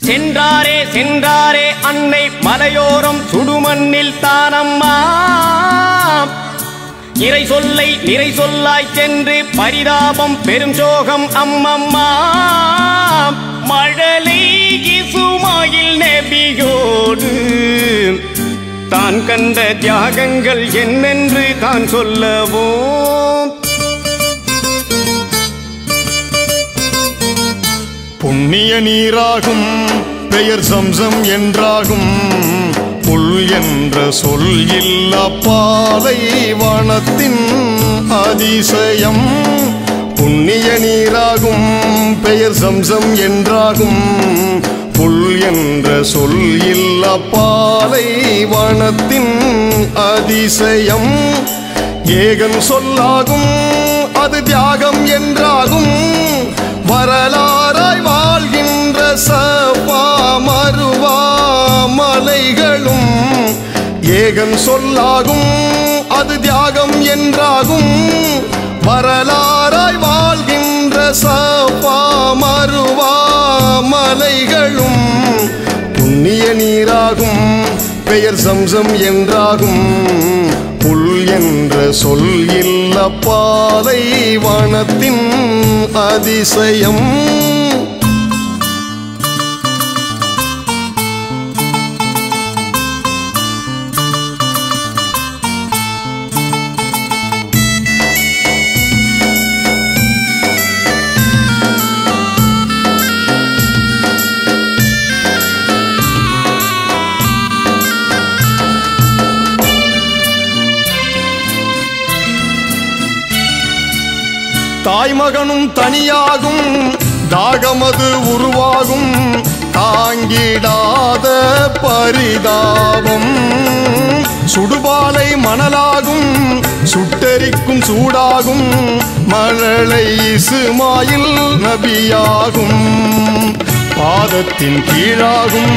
சென்றாரே சென்றாரே அன்னை மலையோரம் சுடுமண்ணில் தானம்மா நிறை சொல்லாய் சென்று பரிதாபம் பெரும் சோகம் அம்மம்மா மழலை இசுமாயில் நபியோடு தான் கண்ட தியாகங்கள் என்னென்று தான் சொல்லவோ புண்ணிய நீராகும் பெயர் சம்சம் என்றாகும் புல் என்ற சொல் இல்லா பாலைவனத்தின் அதிசயம் புண்ணிய நீராகும் பெயர் சம்சம் என்றாகும் புல் என்ற சொல் இல்லா பாலைவனத்தின் அதிசயம் ஏகன் சொல்லாகும் அது தியாகம் என்றாகும் வரலாறாய் வாழ்கின்ற சபா மருவா மலைகளும் ஏகன் சொல்லாகும் அது தியாகம் என்றாகும் வரலாறாய் வாழ்கின்ற சபா மருவா மலைகளும் புண்ணிய நீராகும் பெயர் சம்சம் என்றாகும் புல் என்ற சொல் இல்ல பாலைவனத்தின் அதிசயம் தாய்மகனும் தனியாகும் தாகமது உருவாகும் தாங்கிடாத பரிதாபம் சுடுபாலை மணலாகும் சுட்டெரிக்கும் சூடாகும் மழலை இசுமாயில் நபியாகும் பாதத்தின் கீழாகும்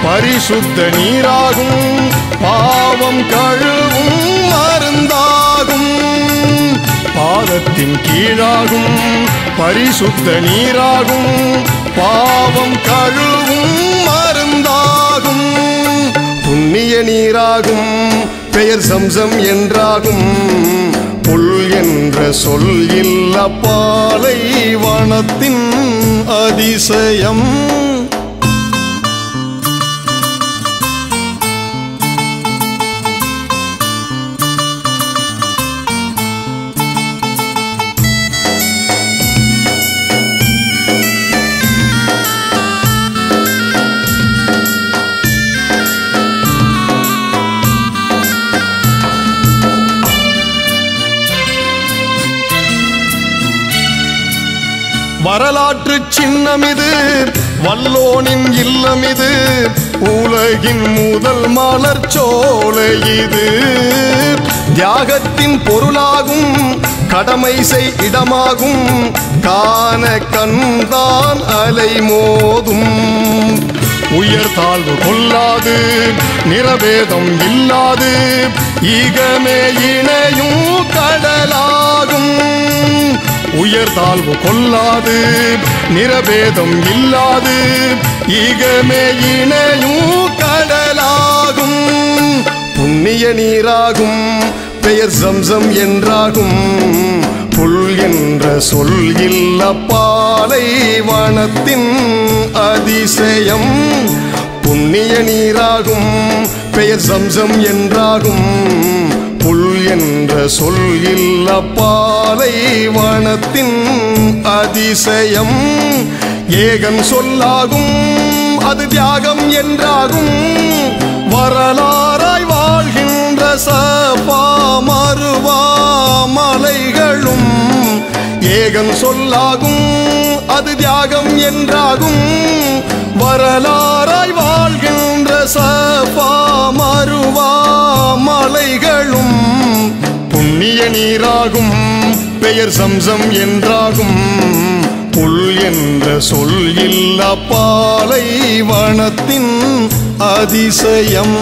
பரிசுத்த நீராகும் பாவம் கழுவும் மருந்தாகும் பாதத்தின் கீழாகும் பரிசுத்த நீராகும் பாவம் கழுவும் மருந்தாகும் புண்ணிய நீராகும் பெயர் சம்சம் என்றாகும் புல் என்ற சொல் இல்ல பாலைவனத்தின் அதிசயம் வரலாற்று சின்னமிது வல்லோனின் இல்லமிது உலகின் முதல் மலர் சோலை இது தியாகத்தின் பொருளாகும் கடமை செய் இடமாகும் காண கண்தான் அலை மோதும் உயர் தாழ்வு கொள்ளாது நிறபேதம் இல்லாது ஈகமே இணையும் கடலாகும் உயர் தாழ்வு கொள்ளாது நிறபேதம் இல்லாது ஈகமே இணையும் கடலாகும் புண்ணிய நீராகும் பெயர் சம்சம் என்றாகும் புல் என்ற சொல் இல்ல பாலைவனத்தின் அதிசயம் புண்ணிய நீராகும் பெயர் சம்சம் என்றாகும் புல் என்ற சொல் இல்ல பாலைவனத்தின் அதிசயம் ஏகன் சொல்லாகும் அது தியாகம் என்றாகும் வரலாறாய் வாழ்கின்ற சபா மருவா மலைகளும் ஏகன் சொல்லாகும் அது தியாகம் என்றாகும் வரலாறாய் வாழ்கின்ற சபா மருவா மலைகளும் புண்ணிய நீராகும் பெயர் சம்சம் என்றாகும் புல் என்ற சொல் இல்ல பாலைவனத்தின் அதிசயம்